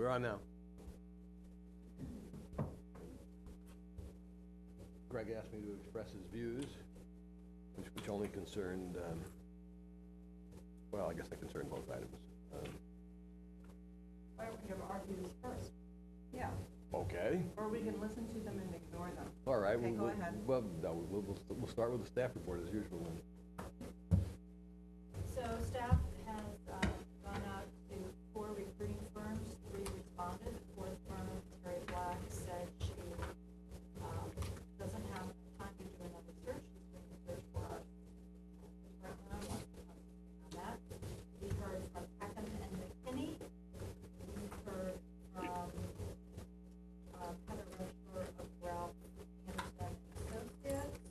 We're on now. Greg asked me to express his views, which only concerned, well, I guess they concerned both items. Why don't we have our views first? Yeah, Okay. Or we can listen to them and ignore them. All right. Okay, go ahead. Well, no, we'll start with the staff report as usual then. So staff has gone out to 4 recruiting firms, 3 responded. The 4th firm, Terry Black, said she doesn't have time to do another search. She's doing the search for us. Right now, wants to concentrate on that. We heard from Peckham and McKinney. We heard from Heather Rochler of Ralph Anderson Associates.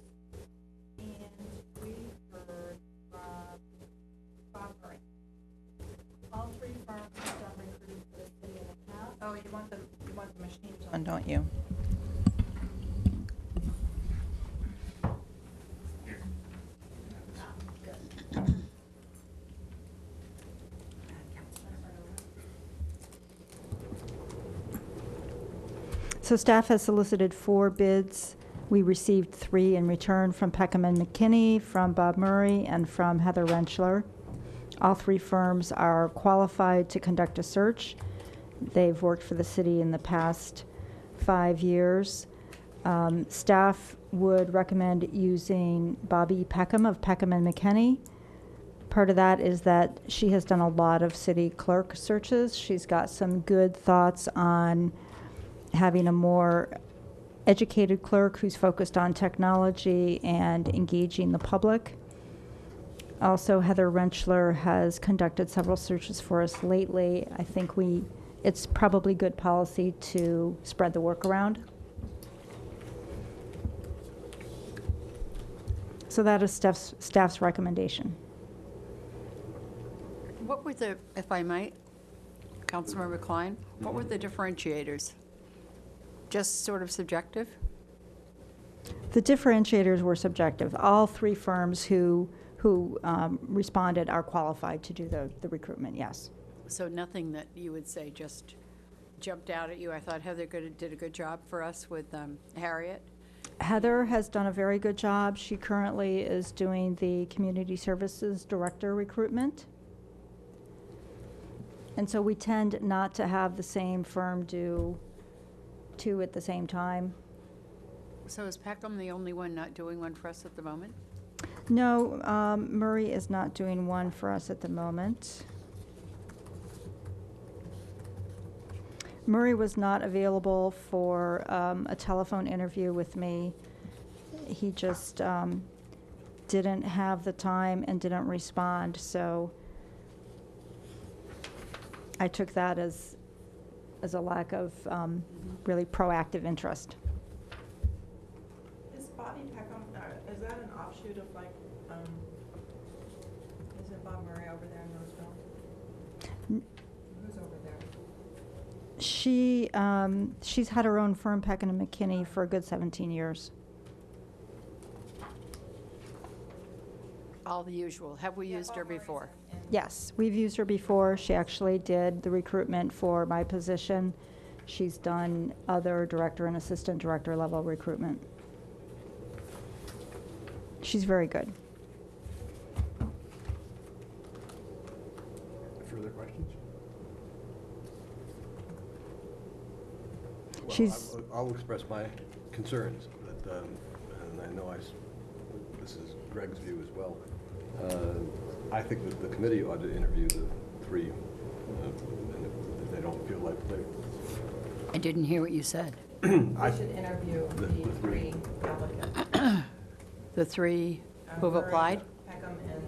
And we heard from Bob Murray. All 3 firms have done recruiting for the city in the past. Oh, you want the machines on, don't you? so staff has solicited 4 bids. We received 3 in return from Peckham and McKinney, from Bob Murray, and from Heather Rentschler. All 3 firms are qualified to conduct a search. They've worked for the city in the past 5 years. Staff would recommend using Bobby Peckham of Peckham and McKinney. Part of that is that she has done a lot of city clerk searches. She's got some good thoughts on having a more educated clerk who's focused on technology and engaging the public. Also, Heather Rentschler has conducted several searches for us lately. I think it's probably good policy to spread the work around. So that is staff's recommendation. What were the, if I might, Councilmember Klein, what were the differentiators? Just sort of subjective? The differentiators were subjective. All 3 firms who responded are qualified to do the recruitment, yes. So nothing that you would say just jumped out at you? I thought Heather did a good job for us with Harriet. Heather has done a very good job. She currently is doing the Community Services Director recruitment. And so we tend not to have the same firm do 2 at the same time. So is Peckham the only one not doing one for us at the moment? No, Murray is not doing one for us at the moment. Murray was not available for a telephone interview with me. He just didn't have the time and didn't respond, so I took that as a lack of really proactive interest. Is Bobby Peckham, is that an offshoot of like, isn't Bob Murray over there in Roseville? Who's over there? She's had her own firm, Peckham and McKinney, for a good 17 years. All the usual. Have we used her before? Yes, we've used her before. She actually did the recruitment for my position. She's done other director and assistant director level recruitment. She's very good. Further questions? She's. Well, I'll express my concerns, but, and I know this is Greg's view as well. I think that the committee ought to interview the 3, and if they don't feel like they... I didn't hear what you said. We should interview the 3 applicants. The 3 who've applied? Peckham and,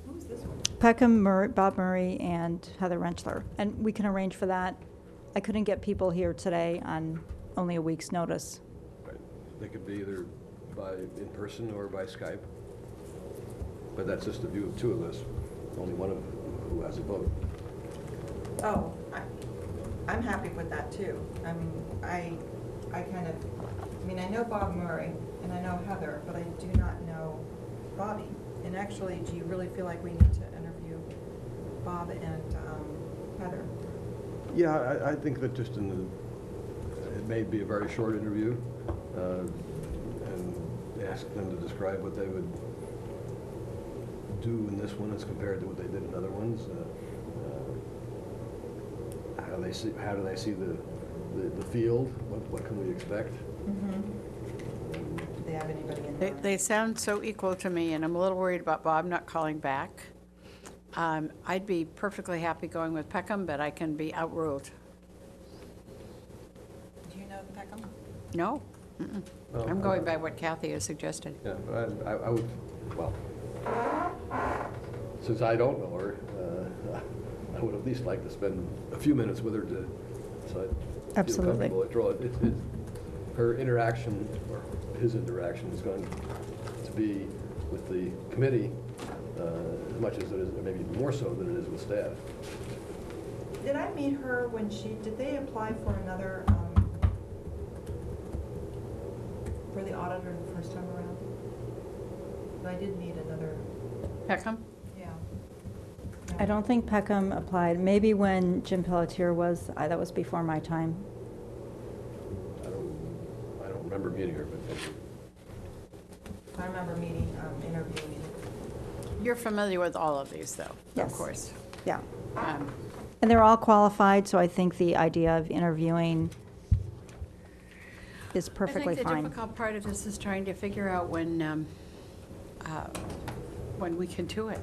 who's this one? Peckham, Bob Murray, and Heather Rentschler. And we can arrange for that. I couldn't get people here today on only a week's notice. Right. They could be either in person or by Skype. But that's just a view of 2 of us, only one of who has a vote. Oh, I'm happy with that too. I mean, I know Bob Murray and I know Heather, but I do not know Bobby. And actually, do you really feel like we need to interview Bob and Heather? Yeah, I think that just it may be a very short interview, and ask them to describe what they would do in this one as compared to what they did in other ones. How do they see the field? What can we expect? Do they have anybody in mind? They sound so equal to me, and I'm a little worried about Bob not calling back. I'd be perfectly happy going with Peckham, but I can be outruled. Do you know Peckham? No? Mm-mm. Well, I'm going by what Kathy has suggested. Yeah, but I would, well, since I don't know her, I would at least like to spend a few minutes with her so I'd feel Absolutely. comfortable after all. Her interaction, or his interaction, is going to be with the committee as much as it is, or maybe even more so than it is with staff. Did I meet her when did they apply for another, for the auditor the first time around? I did meet another, Peckham? yeah. I don't think Peckham applied. Maybe when Jim Pelletier was, that was before my time. I don't remember meeting her, but I remember interviewing. You're familiar with all of these, though, of Yes. course. Yeah. Um, And they're all qualified, so I think the idea of interviewing is perfectly I think the fine. difficult part of this is trying to figure out when we can do it.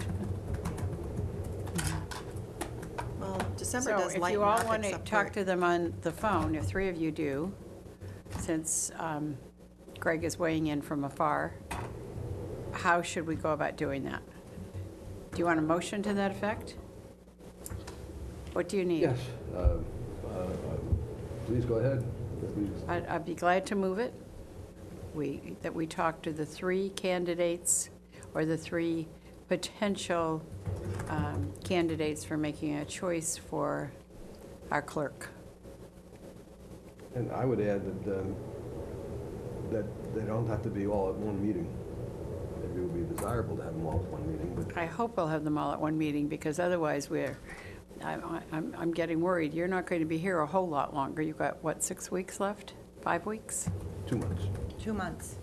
Well, December So does if lighten you all up want to except talk for- to them on the phone, if three of you do, since Greg is weighing in from afar, how should we go about doing that? Do you want a motion to that effect? What do you need? yes, please go ahead. I'd be glad to move it. That we talk to the three candidates, or the three potential candidates for making a choice for our clerk. And I would add that they don't have to be all at one meeting. Maybe it would be desirable to have them all at one meeting, but I hope we'll have them all at one meeting, because otherwise I'm getting worried. You're not going to be here a whole lot longer. You've got, what, 6 weeks left? 5 weeks? 2 months. 2 months,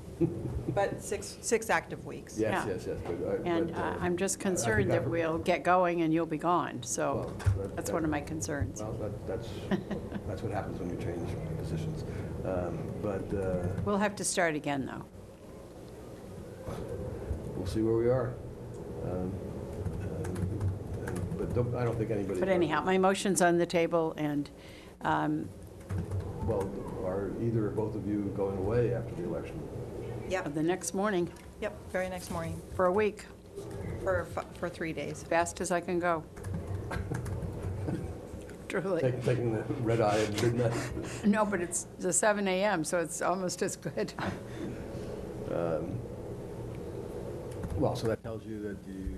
but six active weeks. Yes, Yeah. yes, yes. But, And I'm just concerned that we'll get going and you'll be gone, so Well, that's one of my concerns. Well, that's what happens when you change positions. But We'll have to start again, though. we'll see where we are. But I don't think anybody. But anyhow, my motion's on the table, and Well, are either or both of you going away after the election? Yep, the next morning, yep, very next morning, for a week, for 3 days. as fast as I can go. Truly. Taking the red eye at midnight? No, but it's the 7 a.m., so it's almost as good. Well, so that tells you that you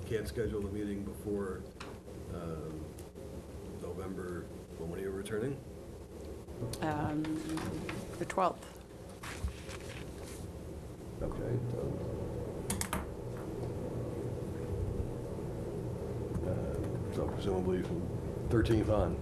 can't schedule a meeting before November, when are you returning? The 12th. Okay, so presumably from 13th on.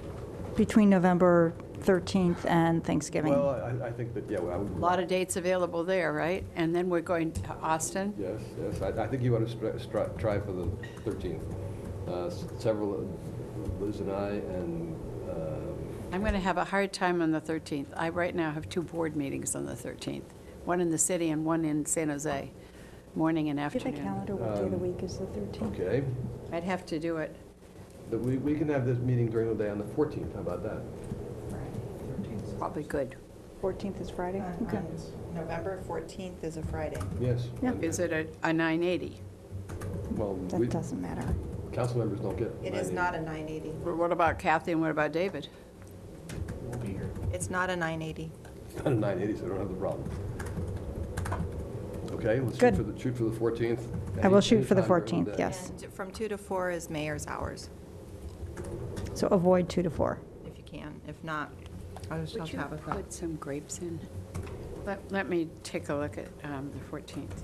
Between November 13th and Thanksgiving. Well, I think that, yeah, I would. A lot of dates available there, right? And then we're going to Austin. Yes, yes, I think you ought to try for the 13th. Several, Liz and I, and I'm going to have a hard time on the 13th. I right now have 2 board meetings on the 13th, one in the city and one in San Jose, morning and Get the afternoon. calendar, what day of the week is the 13th? okay. I'd have to do it. But we can have this meeting during the day on the 14th, how about that? Probably good. 14th is Friday? Okay. November 14th is a Friday. Yes. Yeah. Is it a 980? Well, That doesn't matter. council members don't get. It is not a 980. Well, what about Kathy and what about David? It's not a 980. Not a 980, so I don't have the problem. Okay, let's Good. shoot for the 14th. I will shoot for the Anytime during 14th, day. yes. And from 2 to 4 is mayor's hours, So avoid 2 to 4. if you can. If not, I'll just Would you have a put some grapes in? Let me take a look at the 14th.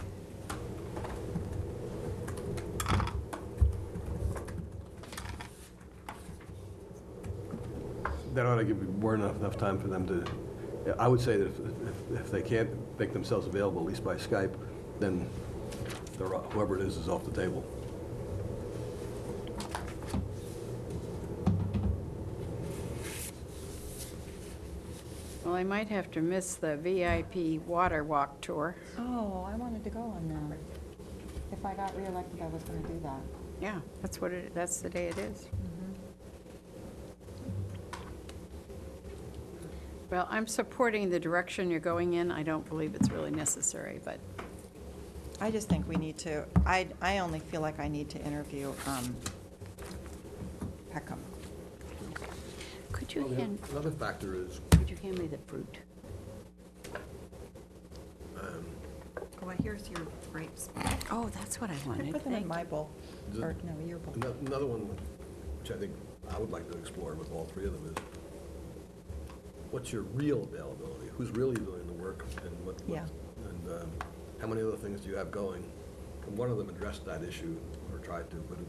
that ought to give more enough time for them to, I would say that if they can't make themselves available, at least by Skype, then whoever it is off the table. Well, I might have to miss the VIP water walk tour. Oh, I wanted to go on that. If I got reelected, I was going to do that. Yeah, that's the day it is. Well, I'm supporting the direction you're going in. I don't believe it's really necessary, but I just think we need to, I only feel like I need to interview Peckham. could you Well, hand, another factor is, could you hand me the fruit? Oh, here's your grapes. Oh, that's what I I wanted. put them in Thank my bowl, The- or no, your bowl. another one, which I think I would like to explore with all three of them, is what's your real availability? Who's really doing the work, and Yeah. and how many other things do you have going? And one of them addressed that issue, or tried to, but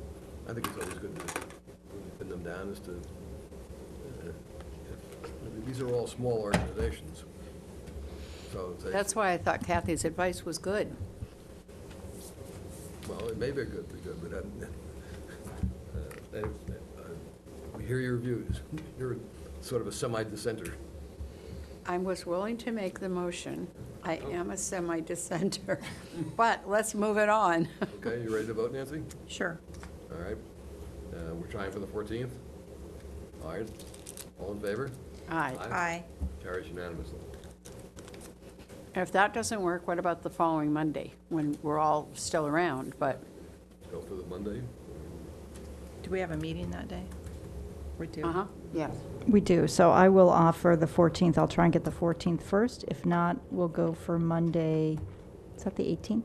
I think it's always good to pin them down as to, these are all small organizations, so they. That's why I thought Kathy's advice was good. Well, it may be good, but we hear your views. You're sort of a semi-dissenter. I was willing to make the motion. I am a semi-dissenter, but let's move it on. Okay, you ready to vote, Nancy? Sure. All right. We're trying for the 14th? All right. All in favor? Aye. Aye. Carries unanimously. If that doesn't work, what about the following Monday, when we're all still around, but, Go for the Monday. Do we have a meeting that day? We do. uh-huh, yes. We do, so I will offer the 14th. I'll try and get the 14th first. If not, we'll go for Monday, is that the 18th?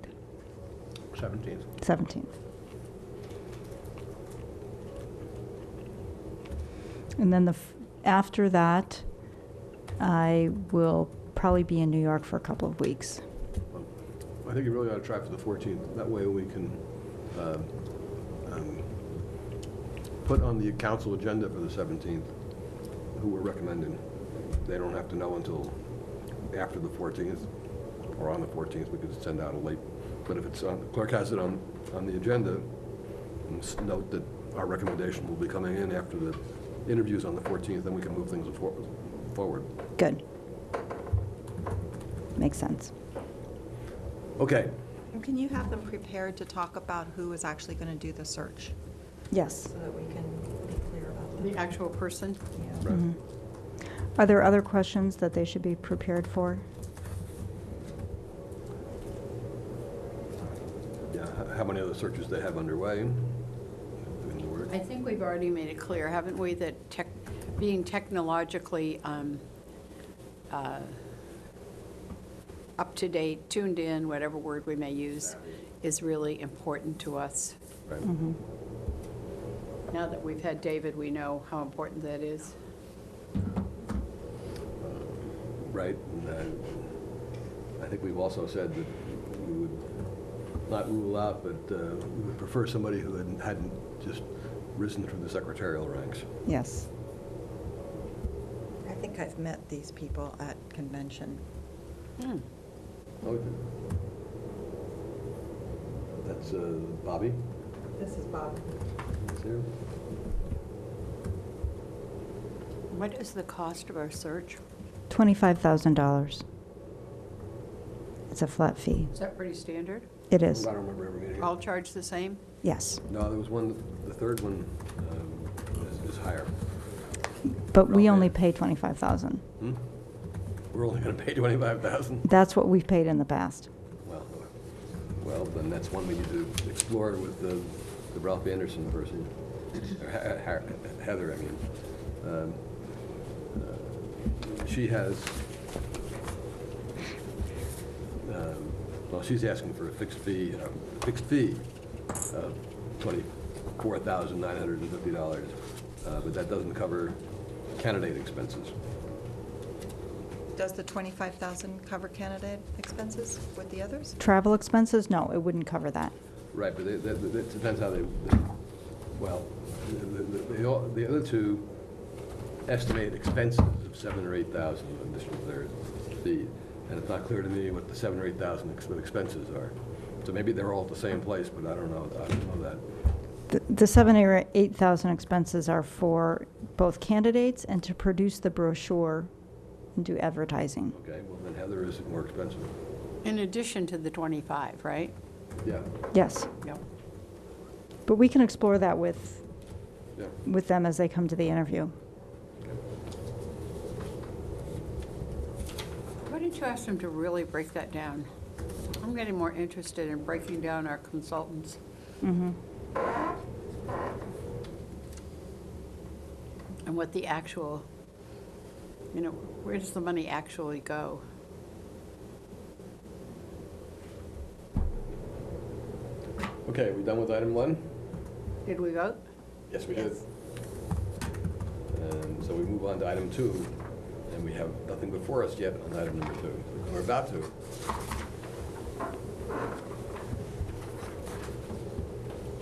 17th. 17th. And then after that, I will probably be in New York for a couple of weeks. I think you really ought to try for the 14th. That way we can put on the council agenda for the 17th who we're recommending. They don't have to know until after the 14th, or on the 14th. We could send out a late, but if it's on, the clerk has it on the agenda, and note that our recommendation will be coming in after the interviews on the 14th, then we can move things forward. Good. Makes sense. Okay. And can you have them prepared to talk about who is actually going to do the search? Yes. So that we can be clear about The that. actual person? Yeah. Right. Mhm. Are there other questions that they should be prepared for? Yeah, how many other searches they have underway? Doing the work. I think we've already made it clear, haven't we, that being technologically up-to-date, tuned in, whatever word we may use, is really important to us. Right. Mhm. Now that we've had David, we know how important that is. Right, and I think we've also said that we would not rule out, but we would prefer somebody who hadn't just risen through the secretarial ranks. Yes. I think I've met these people at convention. Hmm. Okay. That's Bobby. This is Bob. That's here. What is the cost of our search? $25,000. It's a flat fee. Is that pretty standard? It is. I don't remember ever meeting. All charged the same? Yes. No, there was one, the third one is higher. But we Okay. only pay $25,000. Hmm? We're only going to pay 25,000? That's what we've paid in the past. Well, then that's one we need to explore with the Ralph Anderson person, or Heather, I mean. She has, well, she's asking for a fixed fee of $24,950, but that doesn't cover candidate expenses. Does the 25,000 cover candidate expenses with the others? Travel expenses? No, it wouldn't cover that. Right, but it depends how well, the other two estimated expenses of 7,000 or 8,000 additional their fee, and it's not clear to me what the 7,000 or 8,000 expenses are. So maybe they're all at the same place, but I don't know that. The 7,000 or 8,000 expenses are for both candidates and to produce the brochure and do advertising. Okay, well then Heather is more expensive. In addition to the 25, right? Yeah, Yes, Yep. but we can explore that with yeah. them as they come to the interview. Why don't you ask them to really break that down? I'm getting more interested in breaking down our consultants. Mhm. And what the actual, where does the money actually go? Okay, we done with item 1? Did we vote? Yes, we did. Yes. And so we move on to item 2, and we have nothing before us yet on item number 2. We're about to.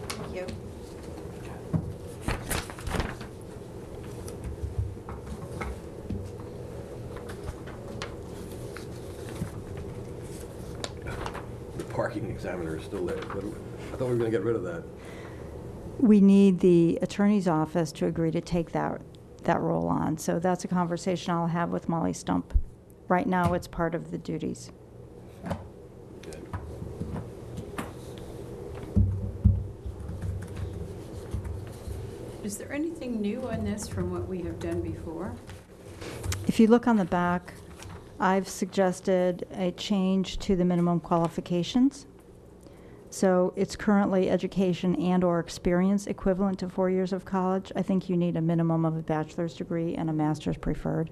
Thank you. The parking examiner is still there. But I thought we were going to get rid of that. We need the attorney's office to agree to take that role on. So that's a conversation I'll have with Molly Stump. Right now, it's part of the duties. Okay. Is there anything new on this from what we have done before? If you look on the back, I've suggested a change to the minimum qualifications. So it's currently education and/or experience equivalent to 4 years of college. I think you need a minimum of a bachelor's degree and a master's preferred.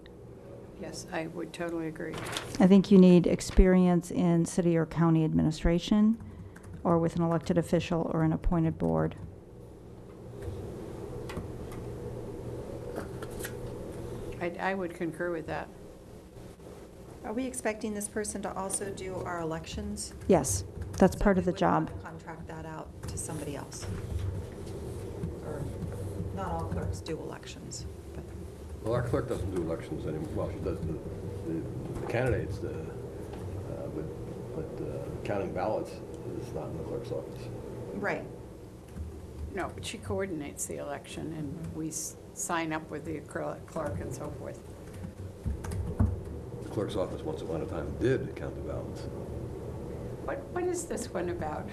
Yes, I would totally agree. I think you need experience in city or county administration or with an elected official or an appointed board. I would concur with that. Are we expecting this person to also do our elections? Yes, that's So part of we the would job. want to contract that out to somebody else? Or, not all clerks do elections, but, Well, our clerk doesn't do elections anymore. Well, she does the candidates, but counting ballots is not in the clerk's office. right. No, but she coordinates the election, and we sign up with the clerk and so forth. The clerk's office once upon a time did count the ballots. What is this one about?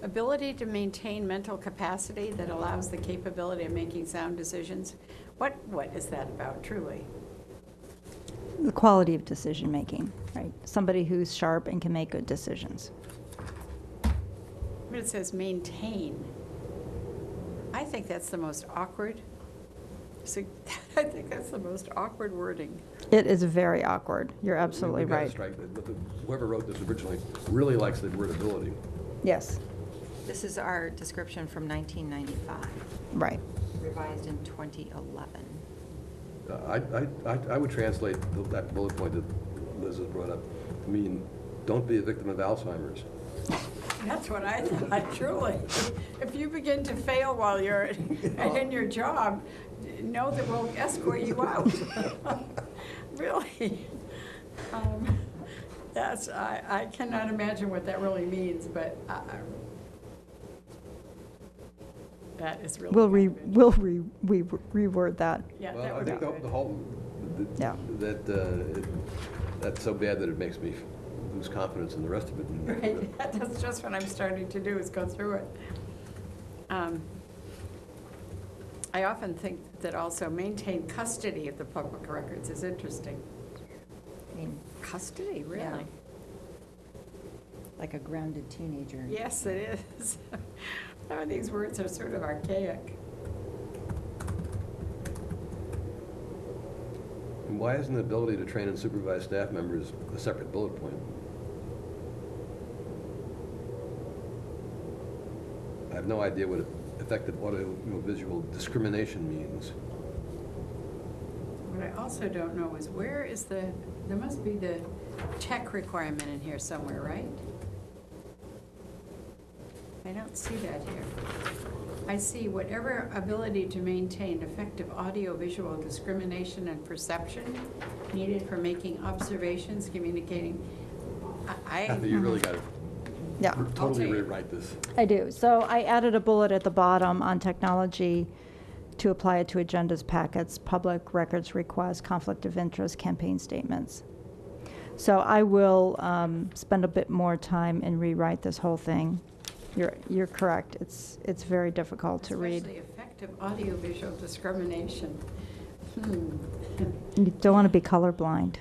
Ability to maintain mental capacity that allows the capability of making sound decisions? What is that about, truly? The quality of decision-making, right? Somebody who's sharp and can make good decisions. But it says maintain. I think that's the most awkward. I think that's the most awkward wording. It is very awkward. You're absolutely We've got to right. strike that, but whoever wrote this originally really likes the word ability. Yes, This is our description from 1995, right. revised in 2011. I would translate that bullet point that Liz has brought up to mean, don't be a victim of Alzheimer's. That's what I thought, truly. If you begin to fail while you're in your job, know that we'll escort you out. Really. I cannot imagine what that really means, but that is really. We'll reword that. Yeah, Well, that I would be think good. the whole, Yeah. that's so bad that it makes me lose confidence in the rest of it. Right, that's just what I'm starting to do, is go through it. I often think that also maintain custody of the public records is interesting. I mean, Custody, really? Yeah. like a grounded teenager. Yes, it is. Some of these words are sort of archaic. And why isn't the ability to train and supervise staff members a separate bullet point? I have no idea what effective audio-visual discrimination means. What I also don't know is where is there must be the tech requirement in here somewhere, right? I don't see that here. I see whatever ability to maintain effective audio-visual discrimination and perception needed for making observations, communicating. Kathy, you really got to Yeah. totally take it. rewrite this. I do. So I added a bullet at the bottom on technology to apply it to agendas, packets, public records requests, conflict of interest, campaign statements. So I will spend a bit more time and rewrite this whole thing. You're correct. It's very difficult to read. Especially effective audio-visual discrimination. You don't want to be colorblind.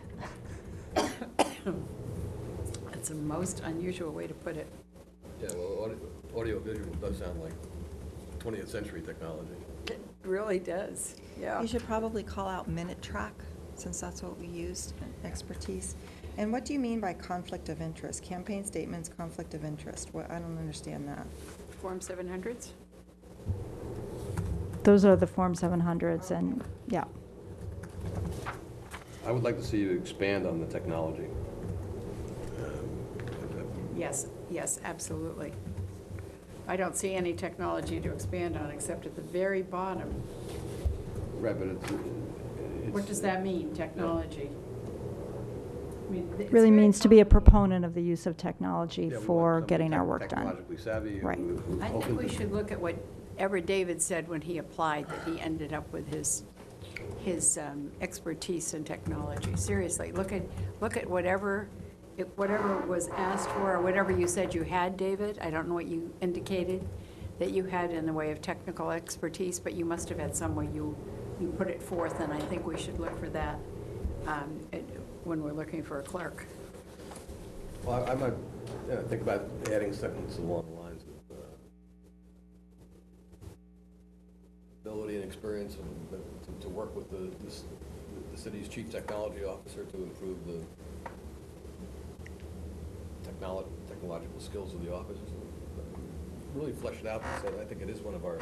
That's the most unusual way to put it. Yeah, well, audio-visual does sound like 20th century technology. It really does, yeah. You should probably call out minute track, since that's what we used, expertise. And what do you mean by conflict of interest? Campaign statements, conflict of interest? What, I don't understand that. Form 700s? Those are the Form 700s, and, yeah. I would like to see you expand on the technology. Yes, yes, absolutely. I don't see any technology to expand on except at the very bottom. Right, but it's. What does that mean, technology? I mean, it's Really very means to be a complicated. proponent of the use of technology Yeah, we want for somebody getting our work done. Technologically savvy. Right. who's I think open we to- should look at whatever David said when he applied, that he ended up with his expertise in technology. Seriously, look at whatever was asked for, or whatever you said you had, David. I don't know what you indicated that you had in the way of technical expertise, but you must have had some way you put it forth, and I think we should look for that when we're looking for a clerk. Well, I might think about adding sentences along the lines of ability and experience and to work with the city's chief technology officer to improve the technological skills of the office. Really flesh it out, so I think it is one of our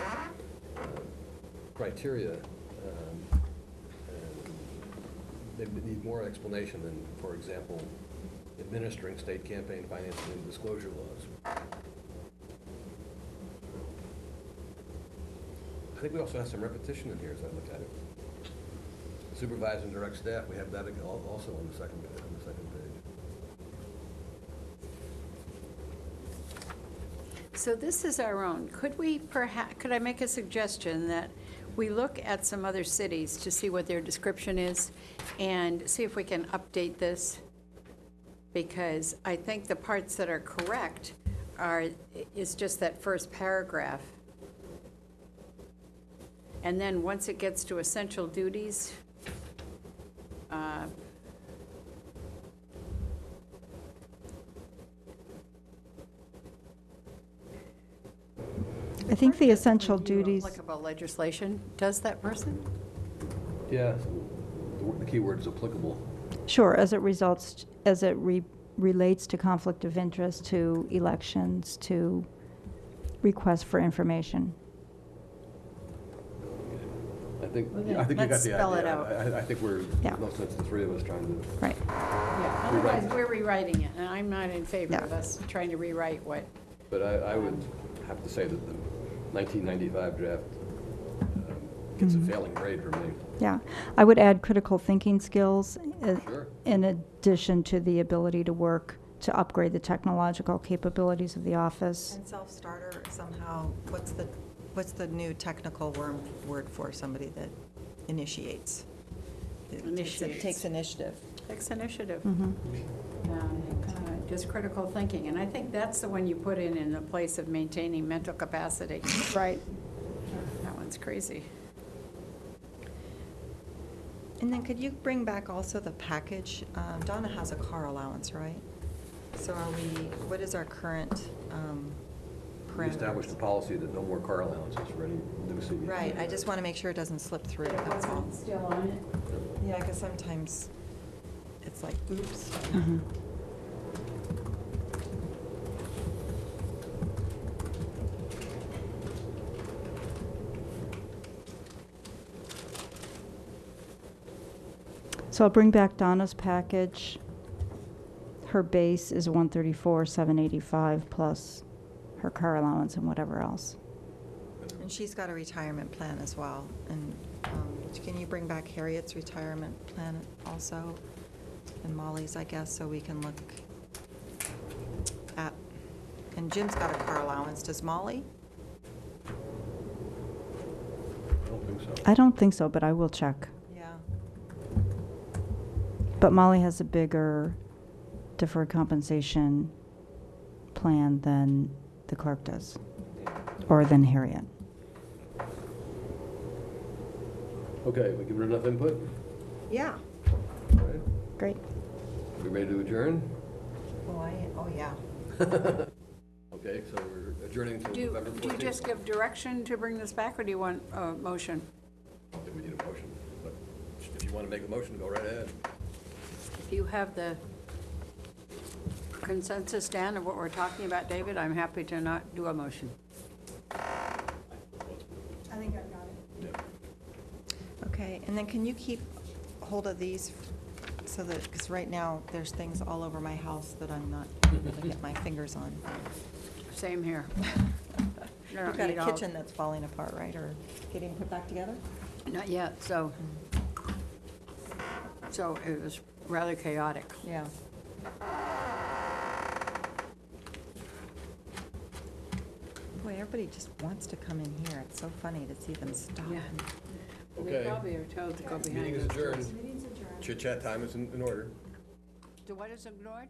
criteria. They need more explanation than, for example, administering state campaign financing and disclosure laws. I think we also have some repetition in here as I look at it. Supervise and direct staff, we have that also on the second page. So this is our own. Could I make a suggestion that we look at some other cities to see what their description is and see if we can update this? Because I think the parts that are correct is just that first paragraph. And then once it gets to essential duties, I think the essential review duties, applicable legislation, does that person? Yeah, the key word is applicable. sure, as it relates to conflict of interest, to elections, to requests for information. I think Well, you got the idea. let's spell it out. I think we're, Yeah. no sense the three of us trying to. Right. Yeah, Rewrite otherwise it. we're rewriting it, and I'm not in favor Yeah. of us trying to rewrite what. But I would have to say that the 1995 draft gets a failing grade from me. Yeah. I would add critical thinking skills Sure. in addition to the ability to work to upgrade the technological capabilities of the office. And self-starter somehow, what's the new technical word for somebody that initiates? Initiates. Takes initiative. Takes initiative. Mhm. Just critical thinking, and I think that's the one you put in the place of maintaining mental capacity. Right. That one's crazy. And then could you bring back also the package? Donna has a car allowance, right? So what is our current We established a parameters? policy that no more car allowances for any new city. Right, I just want to make sure it doesn't slip through, that's all. Still on it? Yeah, because sometimes it's like, oops. Mhm. So I'll bring back Donna's package. Her base is 134,785 plus her car allowance and whatever else. And she's got a retirement plan as well. And can you bring back Harriet's retirement plan also? And Molly's, I guess, so we can look at, and Jim's got a car allowance. Does Molly? I don't think so. I don't think so, but I will check. Yeah. But Molly has a bigger deferred compensation plan than the clerk does, or than Harriet. Okay, we give her enough input? Yeah. All right. Great. We ready to adjourn? Oh, yeah. Okay, so we're adjourning until Do November 14th. do you just give direction to bring this back, or do you want a motion? I think we need a motion, but if you want to make a motion, go right ahead. If you have the consensus, Dan, of what we're talking about, David, I'm happy to not do a motion. I think I've got it. Yeah. Okay, and then can you keep hold of these so that, because right now, there's things all over my house that I'm not able to get my fingers on. Same here. No, You've got need a all- kitchen that's falling apart, right, or getting put back together? Not yet, so it was rather chaotic. Yeah. Boy, everybody just wants to come in here. It's so funny to see them stop. Yeah. We Okay. probably are told to go behind Meeting is those doors. adjourned. Chit chat time is in order. So what is ignored?